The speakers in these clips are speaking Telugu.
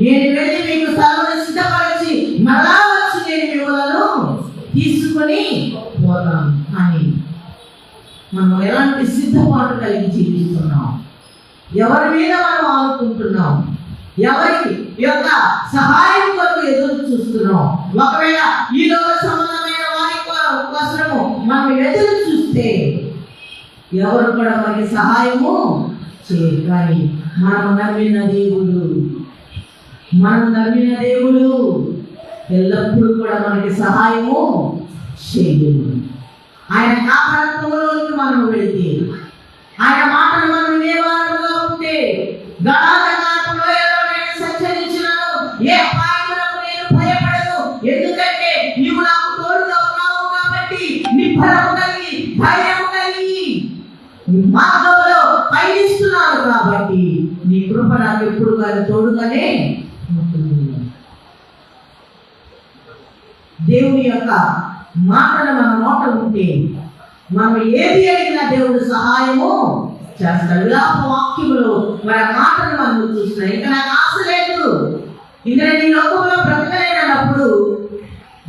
నేను వెళ్ళి మీకు స్థలమును సిద్ధపరచి మరలా వచ్చి నేను మిమ్మలను తీసుకొని పోతాను అని మనం ఎలాంటి సిద్ధపాటు కలిగి జీవిస్తున్నాం? ఎవరి మీద మనం ఆడుకుంటున్నాం? ఎవరి యొక్క సహాయం కొరకు ఎదురు చూస్తున్నాం? ఒకవేళ ఈ లోక సంబంధమైన వారి కోసము మనం ఎదురు చూస్తే ఎవరు కూడా మనకి సహాయము చేయరు. కానీ మనం నమ్మిన దేవుడు ఎల్లప్పుడూ కూడా మనకి సహాయము చేయడు. ఆయన కాపాడటంలోకి మనం వెళితే, ఆయన మాటలు మనం వినేవారుగా ఉంటే, సంచరించినను ఏ అపాయములకు నేను భయపడను, ఎందుకంటే నీవు నాకు తోడుగా ఉన్నావు కాబట్టి నిబ్బరము కలిగి ధైర్యము కలిగి మార్గంలో పయనిస్తున్నాను కాబట్టి నీ కృప నాకు ఎప్పుడు కానీ తోడుగానే ఉంటుంది. దేవుని యొక్క మాటలు మన నోట ఉంటే మనం ఏది అడిగినా దేవుడు సహాయము చేస్తాడు. విలాప వాక్యములు మన మాటలు మనం చూస్తున్నాం. ఇంకా నాకు ఆశ లేదు, ఇంకా నేను ఈ లోకంలో బ్రతకలేనప్పుడు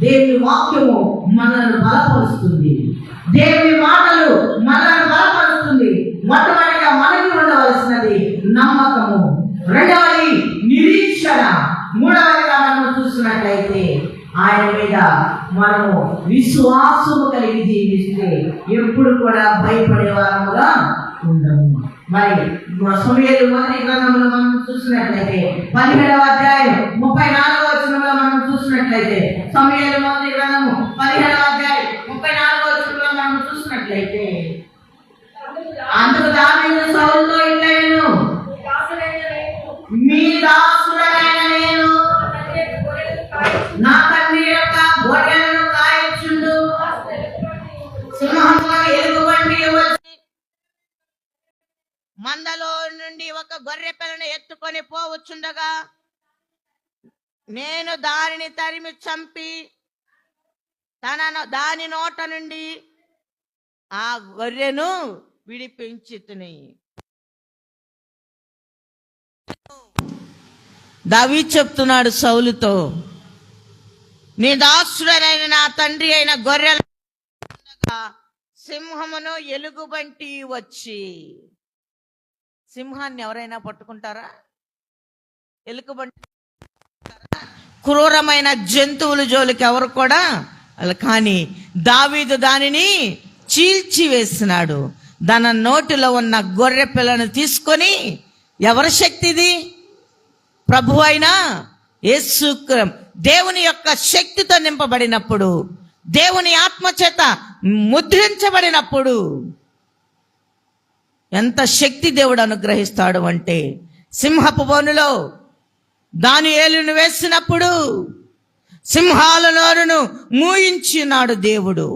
దేవుని వాక్యము మనల్ని బలపరుస్తుంది. దేవుని మాటలు మనల్ని బలపరుస్తుంది. మొట్టమొదటిగా మనకి ఉండవలసినది నమ్మకము, రెండవది నిరీక్షణ, మూడవదిగా మనం చూసినట్లయితే ఆయన మీద మనము విశ్వాసము కలిగి జీవిస్తే ఎప్పుడు కూడా భయపడే వారముగా ఉండము. మరి సమూయేలు మొదటి గ్రంథంలో మనం చూసినట్లయితే 17వ అధ్యాయం 34వ వచనంలో మనం చూసినట్లయితే, సమూయేలు మొదటి గ్రంథము 17వ అధ్యాయం 34వ వచనంలో మనం చూసినట్లయితే, అందుకు దావీదు సౌలుతో ఇట్లనెను, మీ దాసుడైన నేను నా తండ్రి యొక్క గొర్రెలను కాయచుండు, సింహముగా ఎలుగుబంటి వచ్చి మందలో నుండి ఒక గొర్రె పిల్లను ఎత్తుకొని పోవచ్చుండగా నేను దానిని తరిమి చంపి దాని నోట నుండి ఆ గొర్రెను విడిపించితిని. దావీదు చెప్తున్నాడు సౌలుతో, నీ దాసుడైన నా తండ్రి అయిన గొర్రెల సింహమును ఎలుగుబంటి వచ్చి. సింహాన్ని ఎవరైనా పట్టుకుంటారా? ఎలుగుబంటి క్రూరమైన జంతువుల జోలికి ఎవరు కూడా. కానీ దావీదు దానిని చీల్చివేసినాడు. దాని నోటిలో ఉన్న గొర్రె పిల్లను తీసుకొని, ఎవరి శక్తిది? ప్రభు అయిన యేసు దేవుని యొక్క శక్తితో నింపబడినప్పుడు, దేవుని ఆత్మచేత ముద్రించబడినప్పుడు ఎంత శక్తి దేవుడు అనుగ్రహిస్తాడు అంటే, సింహపు బోనులో దానియేలును వేసినప్పుడు సింహాల నోరును మూయించినాడు దేవుడు.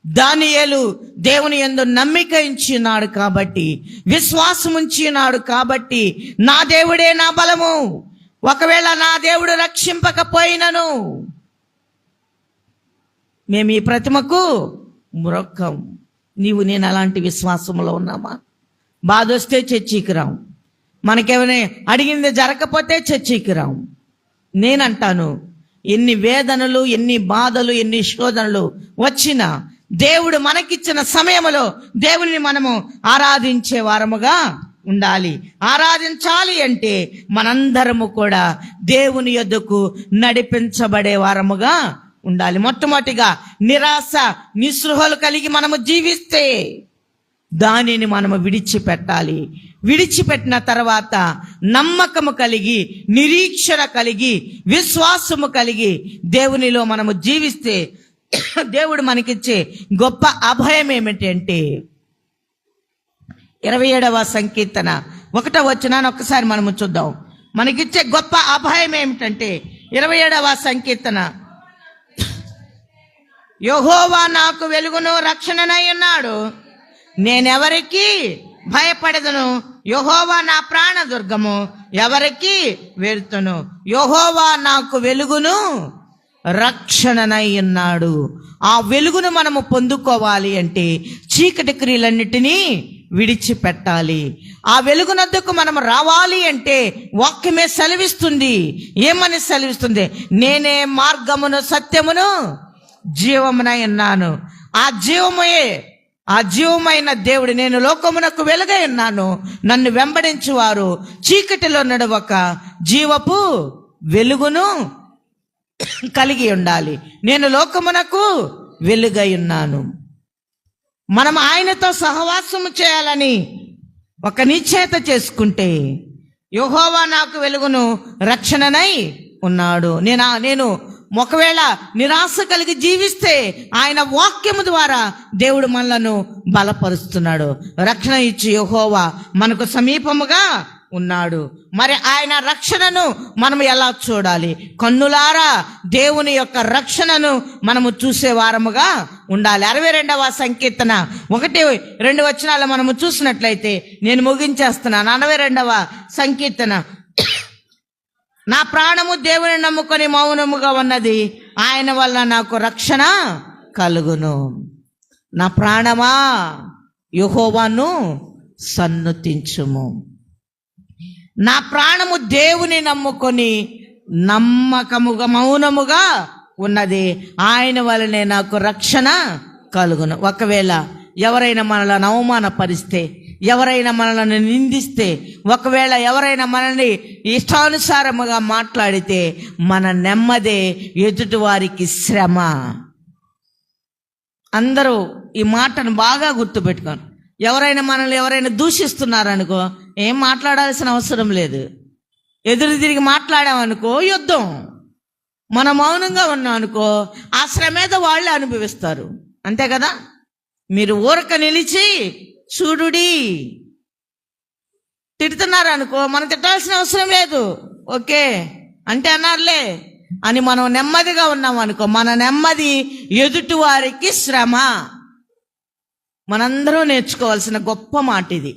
దానియేలు దేవుని యందు నమ్మిక ఉంచినాడు కాబట్టి, విశ్వాసం ఉంచినాడు కాబట్టి, నా దేవుడే నా బలము, ఒకవేళ నా దేవుడు రక్షింపకపోయినను మేము ఈ ప్రతిమకు మ్రొక్కం. నీవు నేను అలాంటి విశ్వాసంలో ఉన్నామా? బాధ వస్తే చర్చికి రాం, మనకేమైనా అడిగింది జరగకపోతే చర్చికి రాం. నేనంటాను, ఎన్ని వేదనలు, ఎన్ని బాధలు, ఎన్ని శోధనలు వచ్చినా దేవుడు మనకిచ్చిన సమయంలో దేవుని మనము ఆరాధించే వారముగా ఉండాలి. ఆరాధించాలి అంటే మనందరము కూడా దేవుని యొద్దకు నడిపించబడే వారముగా ఉండాలి. మొట్టమొదటిగా నిరాశ నిస్పృహలు కలిగి మనము జీవిస్తే దానిని మనము విడిచిపెట్టాలి. విడిచిపెట్టిన తర్వాత నమ్మకము కలిగి, నిరీక్షణ కలిగి, విశ్వాసము కలిగి దేవునిలో మనము జీవిస్తే దేవుడు మనకిచ్చే గొప్ప అభయం ఏమిటంటే, 27వ సంకీర్తన 1వ వచనాన్ని ఒక్కసారి మనము చూద్దాం. మనకిచ్చే గొప్ప అభయం ఏమిటంటే, 27వ సంకీర్తన, యెహోవా నాకు వెలుగును రక్షణనై ఉన్నాడు, నేనెవరికి భయపడదును, యెహోవా నా ప్రాణదుర్గము, ఎవరికి వెళ్తును. యెహోవా నాకు వెలుగును రక్షణనై ఉన్నాడు. ఆ వెలుగును మనము పొందుకోవాలి అంటే చీకటి క్రియలన్నిటినీ విడిచిపెట్టాలి. ఆ వెలుగునద్దకు మనం రావాలి అంటే వాక్యమే సెలవిస్తుంది. ఏమని సెలవిస్తుంది? నేనే మార్గమును సత్యమును జీవమునై ఉన్నాను. ఆ జీవమైన దేవుడు, నేను లోకమునకు వెలుగై ఉన్నాను, నన్ను వెంబడించువారు చీకటిలో నడవక జీవపు వెలుగును కలిగి ఉండాలి. నేను లోకమునకు వెలుగై ఉన్నాను. మనం ఆయనతో సహవాసము చేయాలని ఒక నిశ్చయత చేసుకుంటే, యెహోవా నాకు వెలుగును రక్షణనై ఉన్నాడు. నేను ఒకవేళ నిరాశ కలిగి జీవిస్తే ఆయన వాక్యము ద్వారా దేవుడు మనలను బలపరుస్తున్నాడు. రక్షణ ఇచ్చి యెహోవా మనకు సమీపముగా ఉన్నాడు. మరి ఆయన రక్షణను మనం ఎలా చూడాలి? కన్నులారా దేవుని యొక్క రక్షణను మనము చూసే వారముగా ఉండాలి. 62వ సంకీర్తన 1-2 వచనాలు మనము చూసినట్లయితే, నేను ముగించేస్తున్నాను. 62వ సంకీర్తన, నా ప్రాణము దేవుని నమ్ముకొని మౌనముగా ఉన్నది, ఆయన వల్ల నాకు రక్షణ కలుగును. నా ప్రాణమా యెహోవాను సన్నుతించుము. నా ప్రాణము దేవుని నమ్ముకొని నమ్మకముగా మౌనముగా ఉన్నది, ఆయన వలనే నాకు రక్షణ కలుగును. ఒకవేళ ఎవరైనా మనల్ని అవమానపరిస్తే, ఎవరైనా మనల్ని నిందిస్తే, ఒకవేళ ఎవరైనా మనల్ని ఇష్టానుసారముగా మాట్లాడితే, మన నెమ్మదే ఎదుటి వారికి శ్రమ. అందరూ ఈ మాటను బాగా గుర్తుపెట్టుకోండి. ఎవరైనా దూషిస్తున్నారనుకో, ఏం మాట్లాడాల్సిన అవసరం లేదు. ఎదురు తిరిగి మాట్లాడామనుకో యుద్ధం. మనం మౌనంగా ఉన్నాం అనుకో, ఆ శ్రమేదో వాళ్ళే అనుభవిస్తారు. అంతే కదా? మీరు ఊరక నిలిచి చూడుడి. తిడుతున్నారు అనుకో, మనం తిట్టాల్సిన అవసరం లేదు. ఓకే అంటే అన్నారులే అని మనం నెమ్మదిగా ఉన్నాం అనుకో, మన నెమ్మది ఎదుటి వారికి శ్రమ. మనందరూ నేర్చుకోవాల్సిన గొప్ప మాట ఇది.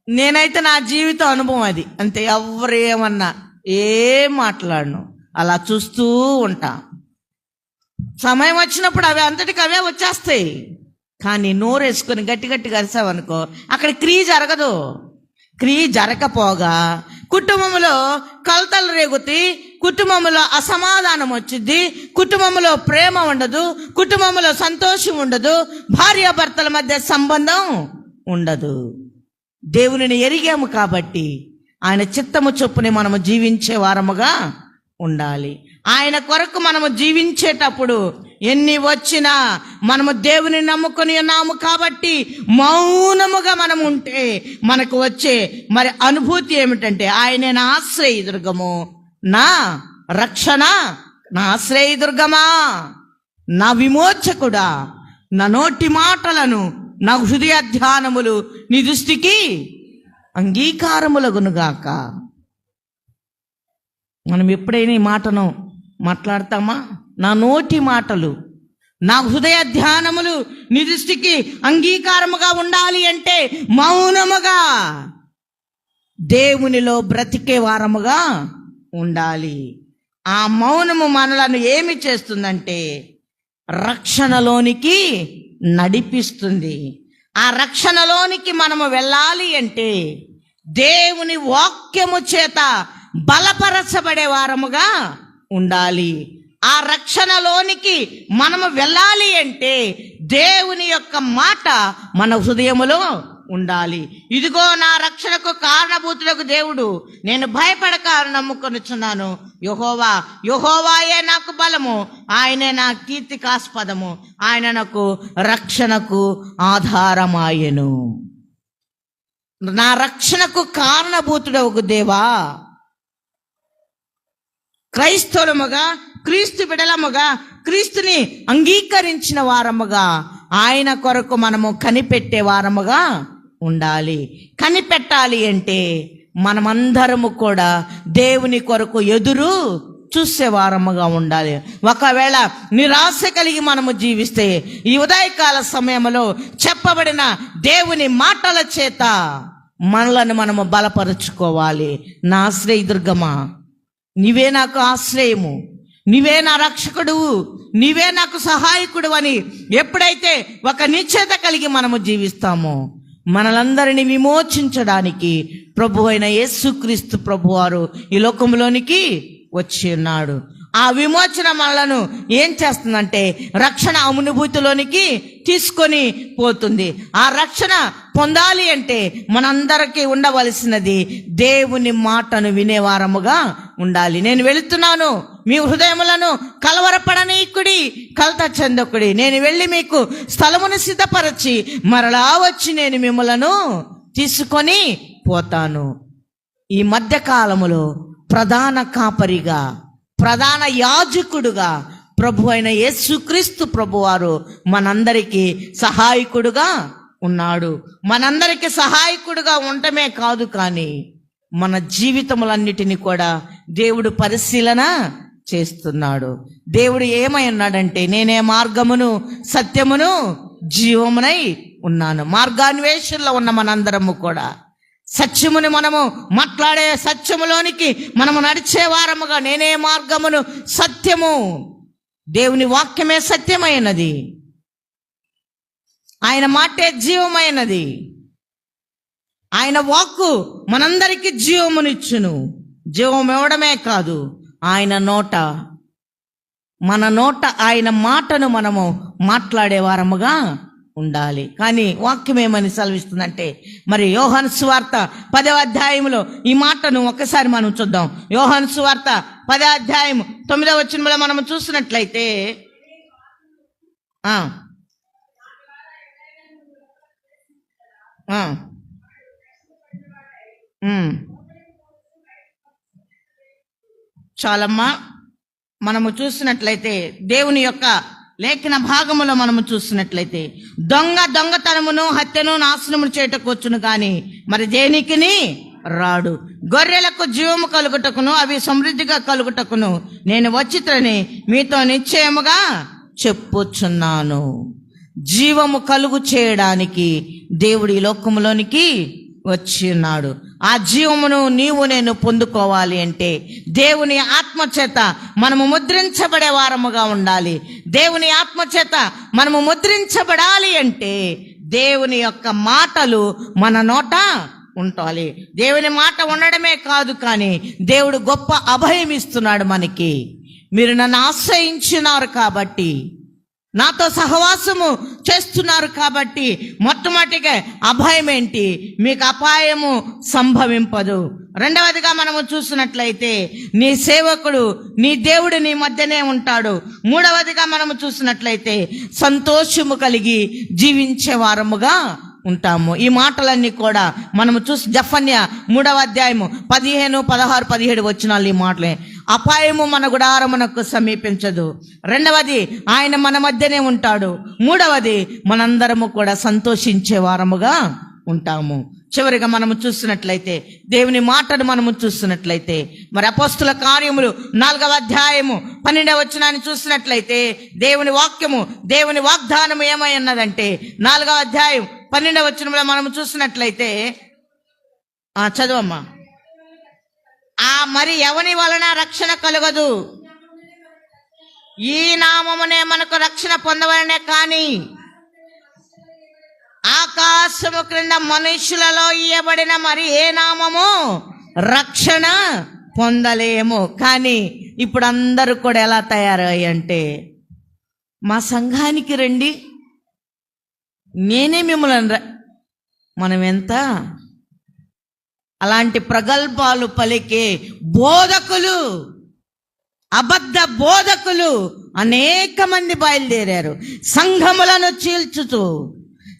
నేనైతే నా జీవిత అనుభవం అది. అంతే, ఎవరు ఏమన్నా ఏం మాట్లాడను, అలా చూస్తూ ఉంటా. సమయం వచ్చినప్పుడు అవి అంతటికి అవే వచ్చేస్తాయి. కానీ నోరేసుకొని గట్టిగా అరిసావనుకో, అక్కడ క్రియ జరగదు. క్రియ జరగపోగా కుటుంబంలో కలతలు రేగుతాయి, కుటుంబంలో అసమాధానం వచ్చింది, కుటుంబంలో ప్రేమ ఉండదు, కుటుంబంలో సంతోషం ఉండదు, భార్యాభర్తల మధ్య సంబంధం ఉండదు. దేవునిని ఎరిగాము కాబట్టి ఆయన చిత్తము చొప్పునే మనము జీవించే వారముగా ఉండాలి. ఆయన కొరకు మనము జీవించేటప్పుడు ఎన్ని వచ్చినా మనము దేవుని నమ్ముకొని ఉన్నాము కాబట్టి మౌనముగా మనం ఉంటే మనకు వచ్చే మరి అనుభూతి ఏమిటంటే, ఆయనే నా ఆశ్రయదుర్గము, నా రక్షణ, నా ఆశ్రయదుర్గమా, నా విమోచకుడా, నా నోటి మాటలను, నా హృదయ ధ్యానములు నీ దృష్టికి అంగీకారములగునుగాక. మనం ఎప్పుడైనా ఈ మాటను మాట్లాడతామా? నా నోటి మాటలు, నా హృదయ ధ్యానములు నీ దృష్టికి అంగీకారముగా ఉండాలి అంటే మౌనముగా దేవునిలో బ్రతికే వారముగా ఉండాలి. ఆ మౌనము మనలను ఏమి చేస్తుందంటే రక్షణలోనికి నడిపిస్తుంది. ఆ రక్షణలోనికి మనము వెళ్ళాలి అంటే దేవుని వాక్యము చేత బలపరచబడే వారముగా ఉండాలి. ఆ రక్షణలోనికి మనము వెళ్ళాలి అంటే దేవుని యొక్క మాట మన హృదయములో ఉండాలి. ఇదిగో నా రక్షణకు కారణభూతులకు దేవుడు, నేను భయపడక నమ్ముకొనుచున్నాను. యెహోవాయే నాకు బలము, ఆయనే నా కీర్తికాస్పదము, ఆయన నాకు రక్షణకు ఆధారమాయెను. నా రక్షణకు కారణభూతుడవు దేవా. క్రైస్తవులముగా, క్రీస్తు బిడలముగా, క్రీస్తుని అంగీకరించిన వారముగా ఆయన కొరకు మనము కనిపెట్టే వారముగా ఉండాలి. కనిపెట్టాలి అంటే మనమందరము కూడా దేవుని కొరకు ఎదురు చూసే వారముగా ఉండాలి. ఒకవేళ నిరాశ కలిగి మనము జీవిస్తే ఈ ఉదయకాల సమయంలో చెప్పబడిన దేవుని మాటల చేత మనలను మనము బలపరుచుకోవాలి. నా ఆశ్రయదుర్గమా, నీవే నాకు ఆశ్రయము, నీవే నా రక్షకుడు, నీవే నాకు సహాయకుడు అని ఎప్పుడైతే ఒక నిశ్చయత కలిగి మనము జీవిస్తామో మనలందరినీ విమోచించడానికి ప్రభు అయిన యేసుక్రీస్తు ప్రభువారు ఈ లోకంలోనికి వచ్చి ఉన్నాడు. ఆ విమోచన మనలను ఏం చేస్తుందంటే రక్షణ అనుభూతిలోనికి తీసుకొని పోతుంది. ఆ రక్షణ పొందాలి అంటే మనందరికీ ఉండవలసినది దేవుని మాటను వినేవారముగా ఉండాలి. నేను వెళుతున్నాను, మీ హృదయములను కలవరపడనీకుడి, కలత చెందకుడి. నేను వెళ్ళి మీకు స్థలమును సిద్ధపరచి మరలా వచ్చి నేను మిమ్మలను తీసుకొని పోతాను. ఈ మధ్య కాలములో ప్రధాన కాపరిగా, ప్రధాన యాజకుడుగా ప్రభు అయిన యేసుక్రీస్తు ప్రభువారు మనందరికీ సహాయకుడుగా ఉన్నాడు. మనందరికీ సహాయకుడుగా ఉండటమే కాదు, కానీ మన జీవితములన్నిటినీ కూడా దేవుడు పరిశీలన చేస్తున్నాడు. దేవుడు ఏమై ఉన్నాడంటే, నేనే మార్గమును సత్యమును జీవమునై ఉన్నాను. మార్గాన్వేషణలో ఉన్న మనందరము కూడా సత్యముని మనము మాట్లాడే సత్యములోనికి మనము నడిచే వారముగా, నేనే మార్గమును సత్యము, దేవుని వాక్యమే సత్యమైనది, ఆయన మాటే జీవమైనది, ఆయన వాక్కు మనందరికీ జీవమునిచ్చును. జీవం ఇవ్వడమే కాదు, ఆయన నోట, మన నోట ఆయన మాటను మనము మాట్లాడే వారముగా ఉండాలి. కానీ వాక్యం ఏమని సెలవిస్తుందంటే, మరి యోహాను సువార్త 10వ అధ్యాయంలో ఈ మాటను ఒకసారి మనం చూద్దాం. యోహాను సువార్త 10వ అధ్యాయం 9వ వచనంలో మనం చూసినట్లయితే, చాలమ్మా, మనము చూసినట్లయితే దేవుని యొక్క లేఖన భాగములో మనము చూసినట్లయితే, దొంగతనమును హత్యను నాశనమును చేయటకు వచ్చును కానీ మరి దేనికిని రాడు. గొర్రెలకు జీవము కలుగుటకును అవి సమృద్ధిగా కలుగుటకును నేను వచ్చితని మీతో నిశ్చయముగా చెప్పుచున్నాను. జీవము కలుగు చేయడానికి దేవుడి లోకములోనికి వచ్చి ఉన్నాడు. ఆ జీవమును నీవు నేను పొందుకోవాలి అంటే దేవుని ఆత్మచేత మనము ముద్రించబడే వారముగా ఉండాలి. దేవుని ఆత్మచేత మనము ముద్రించబడాలి అంటే దేవుని యొక్క మాటలు మన నోట ఉండాలి. దేవుని మాట ఉండడమే కాదు, కానీ దేవుడు గొప్ప అభయం ఇస్తున్నాడు మనకి. మీరు నన్ను ఆశ్రయించినారు కాబట్టి, నాతో సహవాసము చేస్తున్నారు కాబట్టి, మొట్టమొదటిగా అభయం ఏంటి? మీకు అపాయము సంభవింపదు. రెండవదిగా మనము చూసినట్లయితే నీ సేవకుడు, నీ దేవుడు నీ మధ్యనే ఉంటాడు. మూడవదిగా మనము చూసినట్లయితే సంతోషము కలిగి జీవించే వారముగా ఉంటాము. ఈ మాటలన్నీ కూడా మనము చూసి జఫన్య 3వ అధ్యాయము 15, 16, 17 వచనాలు ఈ మాటలే. అపాయము మన గుడారమునకు సమీపించదు. రెండవది, ఆయన మన మధ్యనే ఉంటాడు. మూడవది, మనందరము కూడా సంతోషించే వారముగా ఉంటాము. చివరిగా మనము చూసినట్లయితే దేవుని మాటను మనము చూసినట్లయితే మరి అపోస్తుల కార్యములు 4వ అధ్యాయము 12వ వచనాన్ని చూసినట్లయితే దేవుని వాక్యము, దేవుని వాగ్దానము ఏమై ఉన్నదంటే 4వ అధ్యాయం 12వ వచనంలో మనము చూసినట్లయితే, చదవమ్మా. మరి ఎవని వలన రక్షణ కలుగదు? ఈ నామమునే మనకు రక్షణ పొందవలనే కానీ ఆకాశము క్రింద మనుషులలో ఇయ్యబడిన మరి ఏ నామము రక్షణ పొందలేము. కానీ ఇప్పుడు అందరూ కూడా ఎలా తయారయ్యంటే, మా సంఘానికి రండి, నేనే మిమ్మల్ని మనం ఎంత అలాంటి ప్రగల్భాలు పలికే బోధకులు, అబద్ధ బోధకులు అనేక మంది బయలుదేరారు. సంఘములను చీల్చుతూ,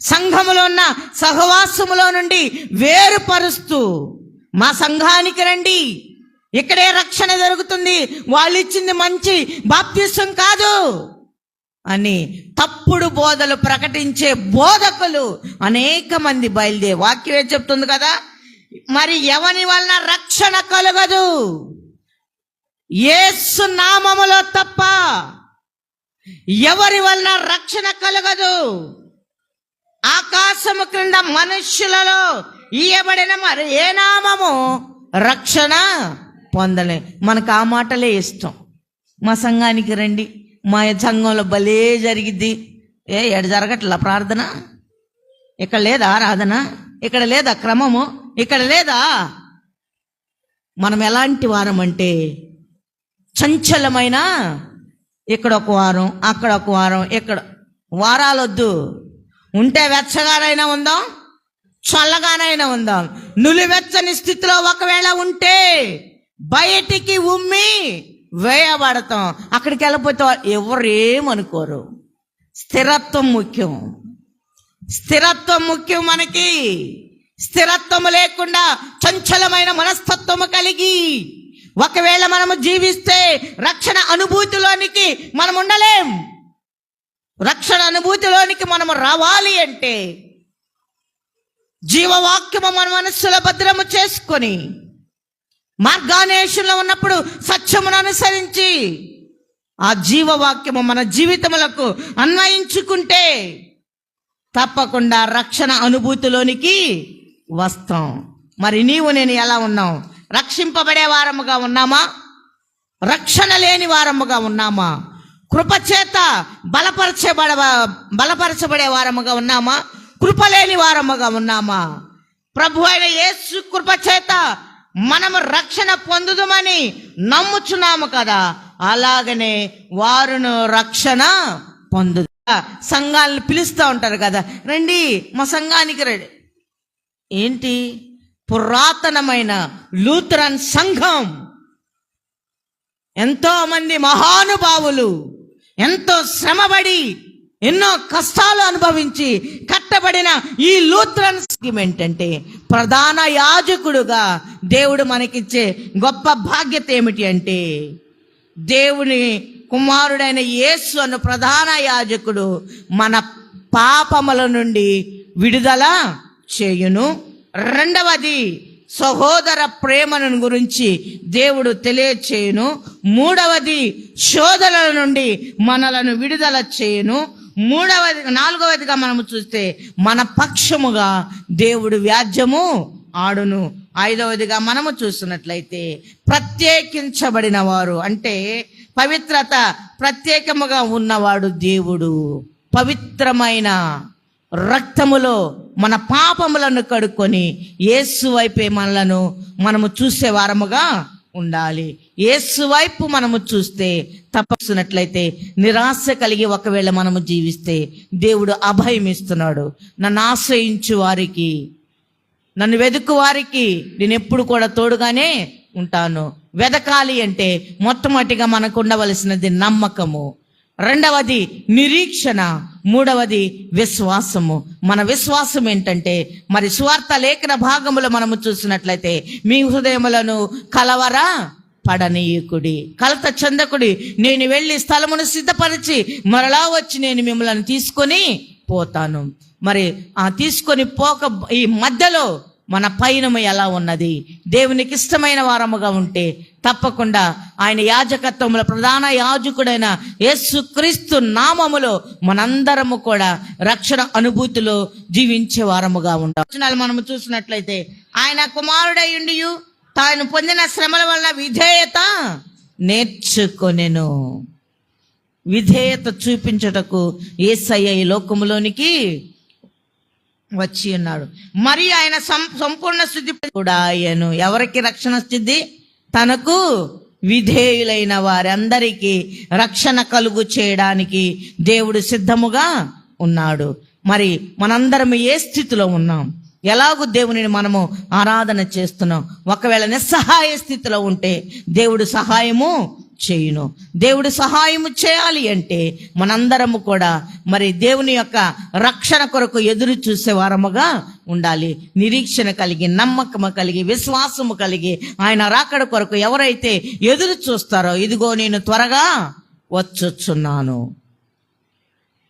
సంఘములో ఉన్న సహవాసములో నుండి వేరుపరుస్తూ, మా సంఘానికి రండి, ఇక్కడే రక్షణ జరుగుతుంది, వాళ్ళు ఇచ్చింది మంచి బాప్తిసం కాదు అని తప్పుడు బోధలు ప్రకటించే బోధకులు అనేక మంది బయలుదేరి, వాక్యమే చెప్తుంది కదా, మరి ఎవని వలన రక్షణ కలుగదు? యేసు నామములో తప్ప ఎవరి వలన రక్షణ కలుగదు. ఆకాశము క్రింద మనుష్యులలో ఇయ్యబడిన మరి ఏ నామము రక్షణ పొందలే. మనకు ఆ మాటలే ఇష్టం. మా సంఘానికి రండి, మా సంఘంలో భలే జరిగిద్ది. ఎడ జరగట్లా ప్రార్థన? ఇక్కడ లేదా ఆరాధన, ఇక్కడ లేదా క్రమము, ఇక్కడ లేదా. మనం ఎలాంటి వారం అంటే చంచలమైన, ఇక్కడ ఒక వారం, అక్కడ ఒక వారం, ఇక్కడ వారాలొద్దు. ఉంటే వెచ్చగానైనా ఉందాం, చల్లగానైనా ఉందాం. నులివెచ్చని స్థితిలో ఒకవేళ ఉంటే బయటికి ఉమ్మి వేయబడతాం. అక్కడికి వెళ్ళిపోతే ఎవరేమనుకోరు. స్థిరత్వం ముఖ్యం, స్థిరత్వం ముఖ్యం. మనకి స్థిరత్వం లేకుండా చంచలమైన మనస్తత్వము కలిగి ఒకవేళ మనము జీవిస్తే రక్షణ అనుభూతిలోనికి మనం ఉండలేం. రక్షణ అనుభూతిలోనికి మనము రావాలి అంటే జీవవాక్యము మన మనస్సులో భద్రము చేసుకొని మార్గాన్వేషణలో ఉన్నప్పుడు సత్యమును అనుసరించి ఆ జీవవాక్యము మన జీవితములకు అన్వయించుకుంటే తప్పకుండా రక్షణ అనుభూతిలోనికి వస్తాం. మరి నీవు నేను ఎలా ఉన్నాం? రక్షింపబడే వారముగా ఉన్నామా? రక్షణ లేని వారముగా ఉన్నామా? కృపచేత బలపరచబడే వారముగా ఉన్నామా? కృప లేని వారముగా ఉన్నామా? ప్రభు అయిన యేసు కృపచేత మనము రక్షణ పొందుదామని నమ్ముచున్నాము కదా, అలాగనే వారును రక్షణ పొందు. సంఘాలను పిలుస్తూ ఉంటారు కదా, రండి మా సంఘానికి రండి. ఏంటి? పురాతనమైన లూథరన్ సంఘం, ఎంతో మంది మహానుభావులు ఎంతో శ్రమపడి ఎన్నో కష్టాలు అనుభవించి కట్టబడిన ఈ లూథరన్ సంఘం ఏంటంటే, ప్రధాన యాజకుడుగా దేవుడు మనకిచ్చే గొప్ప బాధ్యత ఏమిటి అంటే, దేవుని కుమారుడైన యేసు అను ప్రధాన యాజకుడు మన పాపముల నుండి విడుదల చేయును. రెండవది, సహోదర ప్రేమను గురించి దేవుడు తెలియచేయును. మూడవది, శోధనల నుండి మనలను విడుదల చేయును. నాలుగవదిగా మనము చూస్తే మన పక్షముగా దేవుడు వ్యాజ్యము ఆడును. ఐదవదిగా మనము చూస్తున్నట్లయితే ప్రత్యేకించబడిన వారు అంటే పవిత్రత ప్రత్యేకముగా ఉన్నవాడు దేవుడు. పవిత్రమైన రక్తములో మన పాపములను కడుక్కొని యేసు వైపే మనము చూసే వారముగా ఉండాలి. యేసు వైపు మనము చూస్తే తప్పసున్నట్లయితే నిరాశ కలిగి ఒకవేళ మనము జీవిస్తే దేవుడు అభయం ఇస్తున్నాడు. నన్ను ఆశ్రయించు వారికి, నన్ను వెతుకు వారికి నేను ఎప్పుడు కూడా తోడుగానే ఉంటాను. వెదకాలి అంటే మొట్టమొదటిగా మనకు ఉండవలసినది నమ్మకము, రెండవది నిరీక్షణ, మూడవది విశ్వాసము. మన విశ్వాసం ఏంటంటే, మరి సువార్త లేఖన భాగములో మనము చూసినట్లయితే, మీ హృదయములను కలవర పడనీయకుడి, కలత చెందకుడి, నేను వెళ్ళి స్థలమును సిద్ధపరిచి మరలా వచ్చి నేను మిమ్మల్ని తీసుకొని పోతాను. మరి ఆ తీసుకొని పోక ఈ మధ్యలో మన పయనము ఎలా ఉన్నది? దేవునికి ఇష్టమైన వారముగా ఉంటే తప్పకుండా ఆయన యాజకత్వంలో ప్రధాన యాజకుడైన యేసుక్రీస్తు నామములో మనందరము కూడా రక్షణ అనుభూతిలో జీవించే వారముగా ఉంటాం. మనము చూసినట్లయితే, ఆయన కుమారుడయ్యుండి తాను పొందిన శ్రమల వలన విధేయత నేర్చుకొనెను. విధేయత చూపించుటకు యేసయ్య ఈ లోకములోనికి వచ్చి ఉన్నాడు. మరి ఆయన సంపూర్ణ స్థితి కూడా అయ్యను. ఎవరికి రక్షణ స్థితి? తనకు విధేయులైన వారందరికీ రక్షణ కలుగు చేయడానికి దేవుడు సిద్ధముగా ఉన్నాడు. మరి మనందరం ఏ స్థితిలో ఉన్నాం? ఎలాగూ దేవునిని మనము ఆరాధన చేస్తున్నాం. ఒకవేళ నిస్సహాయ స్థితిలో ఉంటే దేవుడు సహాయము చేయును. దేవుడు సహాయము చేయాలి అంటే మనందరము కూడా మరి దేవుని యొక్క రక్షణ కొరకు ఎదురు చూసే వారముగా ఉండాలి. నిరీక్షణ కలిగి, నమ్మకము కలిగి, విశ్వాసము కలిగి ఆయన రాకడ కొరకు ఎవరైతే ఎదురు చూస్తారో, ఇదిగో నేను త్వరగా వచ్చుచున్నాను.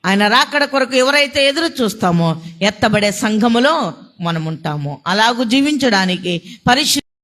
ఆయన రాకడ కొరకు ఎవరైతే ఎదురు చూస్తామో ఎత్తబడే సంఘములో మనం ఉంటాము. అలాగూ జీవించడానికి